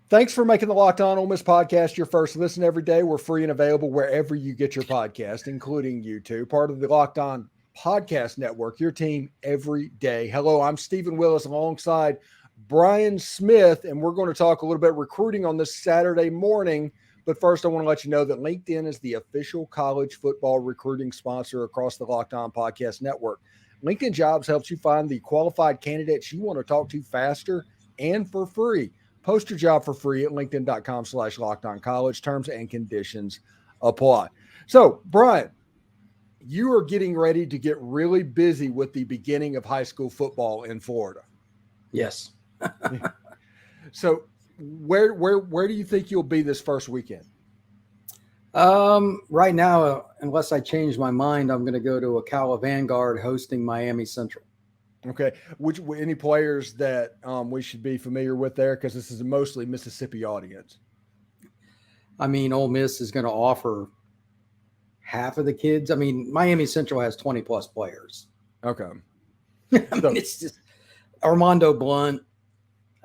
Thanks for making the Locked On Ole Miss podcast your first listen every day. We're free and available wherever you get your podcast, including YouTube, part of the Locked On Podcast Network, your team every day. Hello, I'm Stephen Willis alongside Brian Smith, and we're going to talk a little bit recruiting on this Saturday morning. But first, I want to let you know that LinkedIn is the official college football recruiting sponsor across the Locked On Podcast Network. LinkedIn Jobs helps you find the qualified candidates you want to talk to faster and for free. Post your job for free at linkedin.com/lockedoncollege. Terms and conditions apply. So, Brian, you are getting ready to get really busy with the beginning of high school football in Florida. Yes. So, where do you think you'll be this first weekend? Right now, unless I change my mind, I'm going to go to Ocala Vanguard hosting Miami Central. Okay. Any players that we should be familiar with there? Because this is a mostly Mississippi audience. I mean, Ole Miss is going to offer half of the kids. I mean, Miami Central has 20 plus players. Okay. It's just Armando Blunt,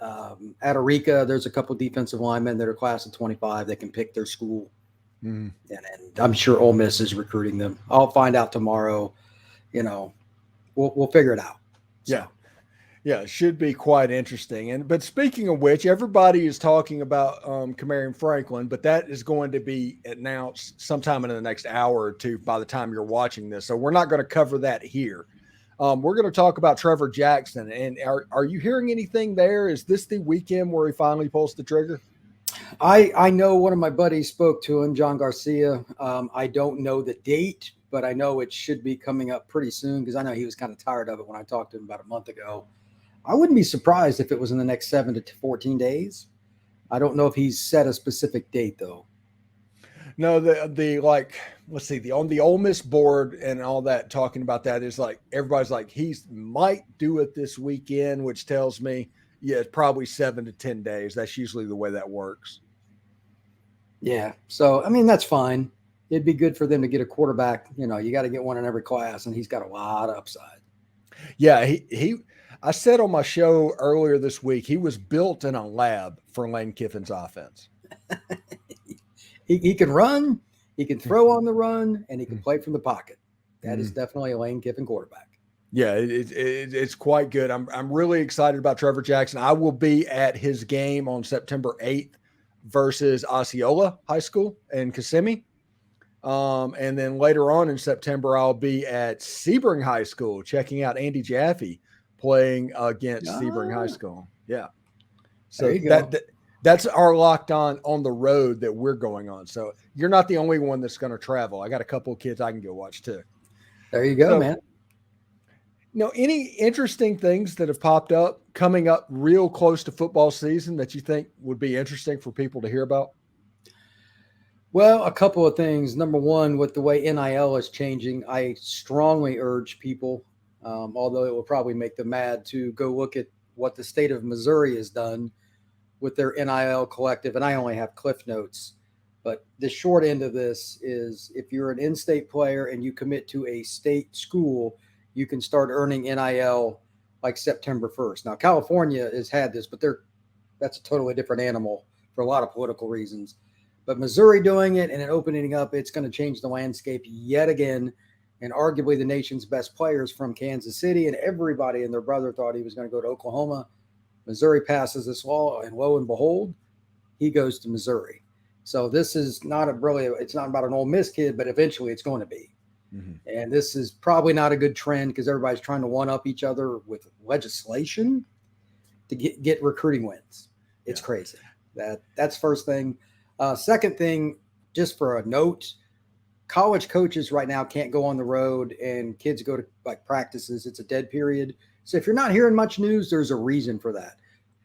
Atarica. There's a couple defensive linemen that are class of 25 that can pick their school. And I'm sure Ole Miss is recruiting them. I'll find out tomorrow. We'll figure it out. So. Yeah, it should be quite interesting. But speaking of which, everybody is talking about Kamarion Franklin, but that is going to be announced sometime in the next hour or two by the time you're watching this. So we're not going to cover that here. We're going to talk about Trever Jackson. And are you hearing anything there? Is this the weekend where he finally pulls the trigger? I know one of my buddies spoke to him, John Garcia. I don't know the date, but I know it should be coming up pretty soon because I know he was kind of tired of it when I talked to him about a month ago. I wouldn't be surprised if it was in the next 7 to 14 days. I don't know if he's set a specific date though. No, let's see, on the Ole Miss board and all that talking about that is like everybody's like he might do it this weekend, which tells me it's probably 7 to 10 days. That's usually the way that works. Yeah, so I mean that's fine. It'd be good for them to get a quarterback. You got to get one in every class, and he's got a lot of upside. Yeah, I said on my show earlier this week, he was built in a lab for Lane Kiffin's offense. He can run, he can throw on the run, and he can play from the pocket. That is definitely a Lane Kiffin quarterback. Yeah, it's quite good. I'm really excited about Trever Jackson. I will be at his game on September 8th versus Osceola High School in Kissimmee. And then later on in September, I'll be at Sebring High School checking out Andy Jaffe playing against Sebring High School. Yeah. So that's our Locked On the road that we're going on. So you're not the only one that's going to travel. I got a couple of kids I can go watch too. There you go, man. Any interesting things that have popped up coming up real close to football season that you think would be interesting for people to hear about? Well, a couple of things. Number one, with the way NIL is changing, I strongly urge people, although it will probably make them mad, to go look at what the state of Missouri has done with their NIL collective. And I only have cliff notes. But the short end of this is if you're an in-state player and you commit to a state school, you can start earning NIL like September 1st. Now, California has had this, but that's a totally different animal for a lot of political reasons. But Missouri doing it and it opening up, it's going to change the landscape yet again. And arguably the nation's best players from Kansas City and everybody and their brother thought he was going to go to Oklahoma. Missouri passes this law, and lo and behold, he goes to Missouri. So this is not it's not about an Ole Miss kid, but eventually it's going to be. Mm-hmm. And this is probably not a good trend because everybody's trying to one-up each other with legislation to get recruiting wins. It's crazy. That's first thing. Second thing, just for a note, college coaches right now can't go on the road and kids go to like practices. It's a dead period. So if you're not hearing much news, there's a reason for that.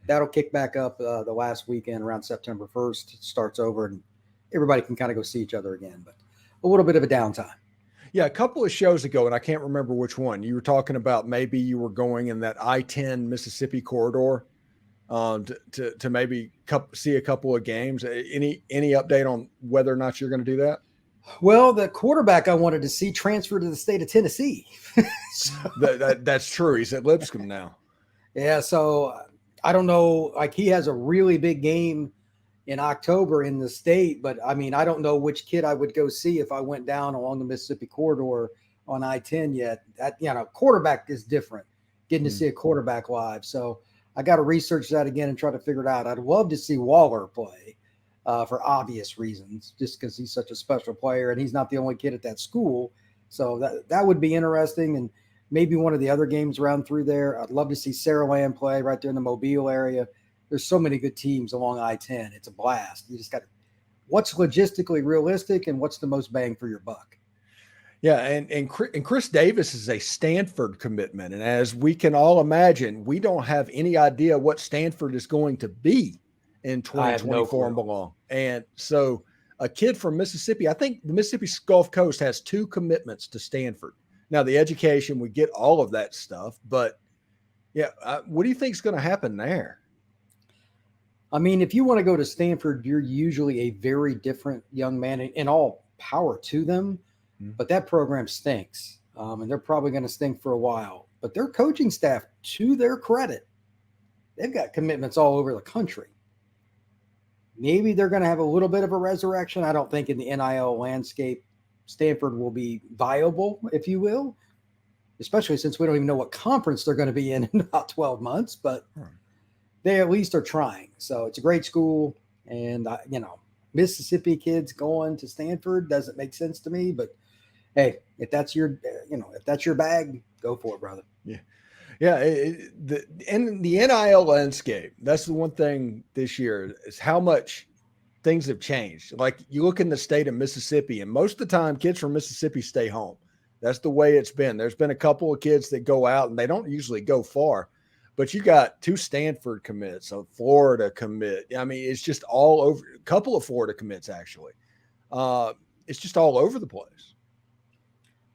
That'll kick back up the last weekend around September 1st. It starts over and everybody can kind of go see each other again, but a little bit of a downtime. Yeah, a couple of shows ago, and I can't remember which one, you were talking about maybe you were going in that I-10 Mississippi corridor to maybe see a couple of games. Any update on whether or not you're going to do that? Well, the quarterback I wanted to see transferred to the state of Tennessee. That's true. He's at Lipscomb now. Yeah, so I don't know. Like he has a really big game in October in the state. But I mean, I don't know which kid I would go see if I went down along the Mississippi corridor on I-10 yet. That, quarterback is different, getting to see a quarterback live. So I got to research that again and try to figure it out. I'd love to see Waller play for obvious reasons, just because he's such a special player and he's not the only kid at that school. So that would be interesting. And maybe one of the other games around through there. I'd love to see Saraland play right there in the Mobile area. There's so many good teams along I-10. It's a blast. You just got to, what's logistically realistic and what's the most bang for your buck. Yeah, and Chris Davis is a Stanford commitment. And as we can all imagine, we don't have any idea what Stanford is going to be in 2024 and belong. And so a kid from Mississippi, I think the Mississippi Gulf Coast has 2 commitments to Stanford. Now, the education, we get all of that stuff. But, yeah, what do you think is going to happen there? I mean, if you want to go to Stanford, you're usually a very different young man, and all power to them. But that program stinks, and they're probably going to stink for a while. But their coaching staff, to their credit, they've got commitments all over the country. Maybe they're going to have a little bit of a resurrection. I don't think in the NIL landscape, Stanford will be viable, if you will, especially since we don't even know what conference they're going to be in about 12 months. But they at least are trying. So it's a great school. And, Mississippi kids going to Stanford doesn't make sense to me. But, hey, if that's your bag, go for it, brother. Yeah. Yeah. The NIL landscape, that's the one thing this year is how much things have changed. Like you look in the state of Mississippi, and most of the time kids from Mississippi stay home. That's the way it's been. There's been a couple of kids that go out and they don't usually go far, but you got 2 Stanford commits, a Florida commit. I mean, it's just all over. A couple of Florida commits, actually. It's just all over the place.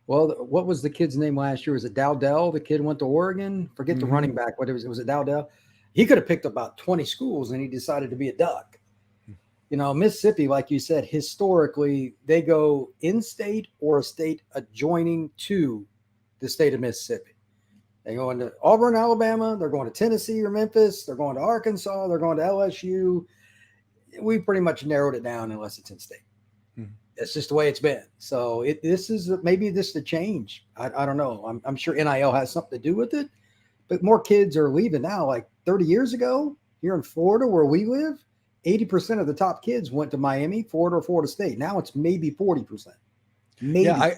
Well, what was the kid's name last year? Was it Dowdell? The kid went to Oregon. Forget the running back. What it was it Dowdell? He could have picked about 20 schools, and he decided to be a Duck. Mississippi, like you said, historically, they go in-state or a state adjoining to the state of Mississippi. They're going to Auburn, Alabama. They're going to Tennessee or Memphis. They're going to Arkansas. They're going to LSU. We pretty much narrowed it down unless it's in state. It's just the way it's been. So this is the change. I don't know. I'm sure NIL has something to do with it, but more kids are leaving now. Like 30 years ago here in Florida where we live, 80% of the top kids went to Miami, Florida, or Florida State. Now it's maybe 40%. Maybe. Yeah,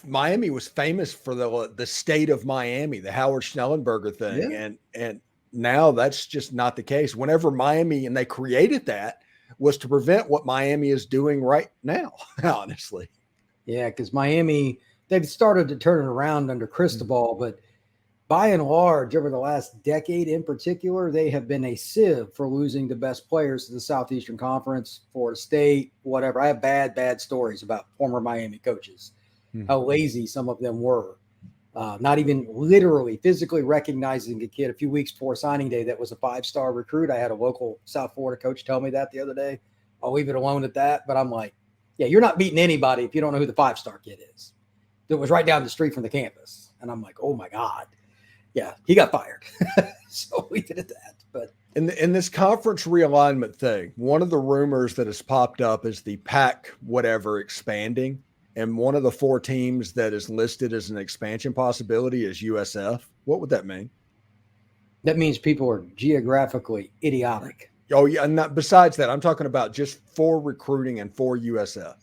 Miami was famous for the state of Miami, the Howard Schnellenberger thing. Yeah. And now that's just not the case. Whenever Miami, and they created that, was to prevent what Miami is doing right now, honestly. Yeah, because Miami, they've started to turn it around under Cristobal, but by and large, over the last decade in particular, they have been a sieve for losing the best players to the Southeastern Conference, Florida State, whatever. I have bad stories about former Miami coaches, how lazy some of them were. Not even literally physically recognizing a kid a few weeks before signing day that was a 5-star recruit. I had a local South Florida coach tell me that the other day. I'll leave it alone at that. But I'm like, yeah, you're not beating anybody if you don't know who the 5-star kid is. That was right down the street from the campus. And I'm like, oh my God. Yeah, he got fired. So we did it that. But in this conference realignment thing, one of the rumors that has popped up is the Pac whatever expanding. And one of the 4 teams that is listed as an expansion possibility is USF. What would that mean? That means people are geographically idiotic. Oh, yeah. And besides that, I'm talking about just for recruiting and for USF.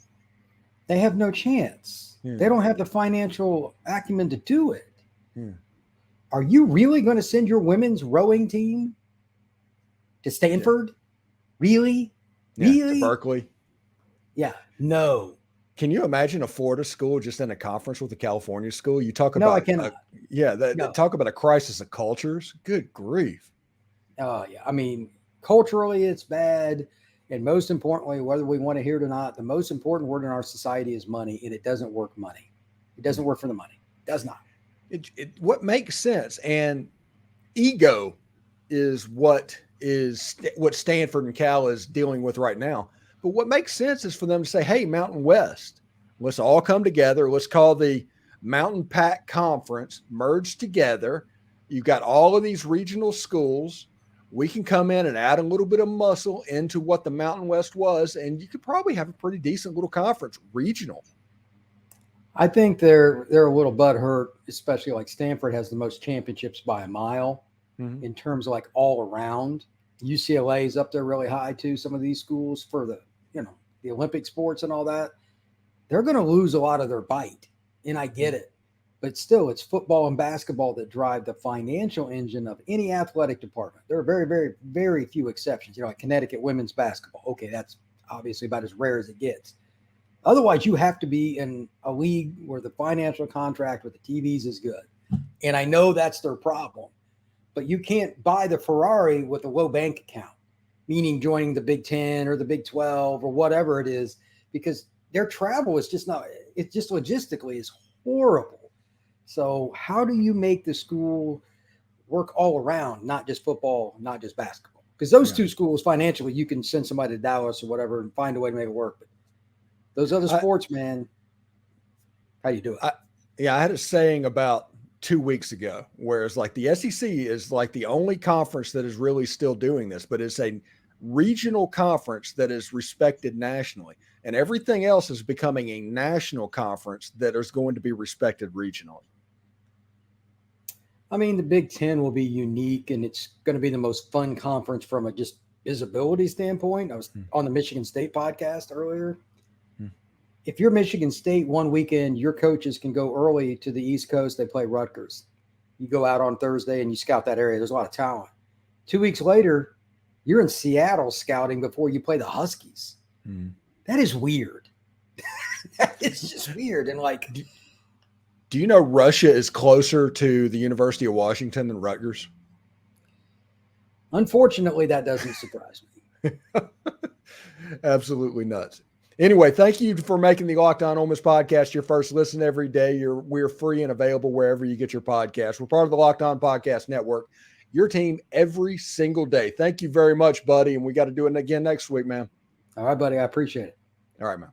They have no chance. They don't have the financial acumen to do it. Are you really going to send your women's rowing team to Stanford? Yeah. Really? Yeah, really? To Berkeley? Yeah. No. Can you imagine a Florida school just in a conference with a California school? You talk about no, I cannot. Talk about a crisis of cultures. Good grief. Oh, yeah. I mean, culturally, it's bad. And most importantly, whether we want to hear it or not, the most important word in our society is money, and it doesn't work money. It doesn't work for the money. It does not. What makes sense, and ego is what Stanford and Cal is dealing with right now. But what makes sense is for them to say, hey, Mountain West, let's all come together. Let's call the Mountain Pac Conference, merge together. You've got all of these regional schools. we can come in and add a little bit of muscle into what the Mountain West was, and you could probably have a pretty decent little conference, regional. I think they're a little butthurt, especially like Stanford has the most championships by a mile in terms of like all around. UCLA is up there really high too. Some of these schools for the Olympic sports and all that, they're going to lose a lot of their bite, and I get it. But still, it's football and basketball that drive the financial engine of any athletic department. There are very, very, very few exceptions. Like Connecticut women's basketball. Okay, that's obviously about as rare as it gets. Otherwise, you have to be in a league where the financial contract with the TVs is good. And I know that's their problem. But you can't buy the Ferrari with a low bank account, meaning joining the Big 10 or the Big 12 or whatever it is, because their travel is just not – it just logistically is horrible. So how do you make the school work all around, not just football, not just basketball? Because those two schools financially, you can send somebody to Dallas or whatever and find a way to make it work. But those other sports, man, how you do it? I had a saying about 2 weeks ago, where it's like the SEC is like the only conference that is really still doing this, but it's a regional conference that is respected nationally. And everything else is becoming a national conference that is going to be respected regionally. I mean, the Big 10 will be unique, and it's going to be the most fun conference from a just visibility standpoint. I was on the Michigan State podcast earlier. If you're Michigan State one weekend, your coaches can go early to the East Coast. They play Rutgers. You go out on Thursday and you scout that area. There's a lot of talent. 2 weeks later, you're in Seattle scouting before you play the Huskies. That is weird. That is just weird. And do you know Russia is closer to the University of Washington than Rutgers? Unfortunately, that doesn't surprise me. Absolutely nuts. Anyway, thank you for making the Locked On Ole Miss podcast your first listen every day. We're free and available wherever you get your podcast. We're part of the Locked On Podcast Network, your team every single day. Thank you very much, buddy. And we got to do it again next week, man. All right, buddy. I appreciate it. All right, man.